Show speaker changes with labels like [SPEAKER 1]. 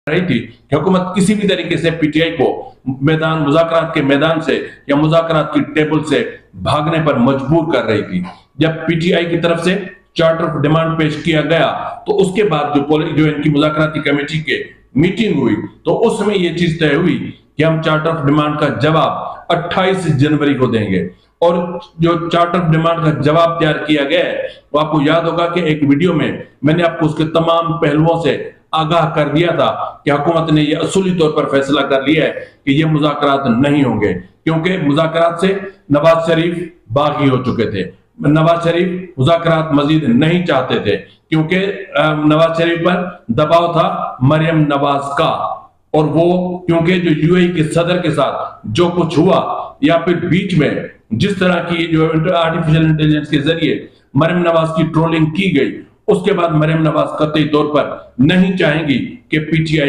[SPEAKER 1] रही थी कि हुकूमत किसी भी तरीके से पीटीआई को मैदान मुज़ाकरात के मैदान से या मुज़ाकरात की टेबल से भागने पर मजबूर कर रही थी। जब पीटीआई की तरफ से चार्टर ऑफ डिमांड पेश किया गया तो उसके बाद जो इनकी मुज़ाकराती कमेटी के मीटिंग हुई तो उसमें यह चीज तय हुई कि हम चार्टर ऑफ डिमांड का जवाब 28 जनवरी को देंगे। और जो चार्टर ऑफ डिमांड का जवाब तैयार किया गया है वो आपको याद होगा कि एक वीडियो में मैंने आपको उसके तमाम पहलुओं से आगाह कर दिया था कि हुकूमत ने यह असूली तौर पर फैसला कर लिया है कि ये मुज़ाकरात नहीं होंगे, क्योंकि मुज़ाकरात से नवाज शरीफ बागी हो चुके थे। नवाज शरीफ मुज़ाकरात मजीद नहीं चाहते थे क्योंकि नवाज शरीफ पर दबाव था मरियम नवाज का, और वो क्योंकि जो यूएई के सदर के साथ जो कुछ हुआ या फिर बीच में जिस तरह की जो आर्टिफिशियल इंटेलिजेंस के जरिए मरियम नवाज की ट्रोलिंग की गई, उसके बाद मरियम नवाज कतई तौर पर नहीं चाहेंगी कि पीटीआई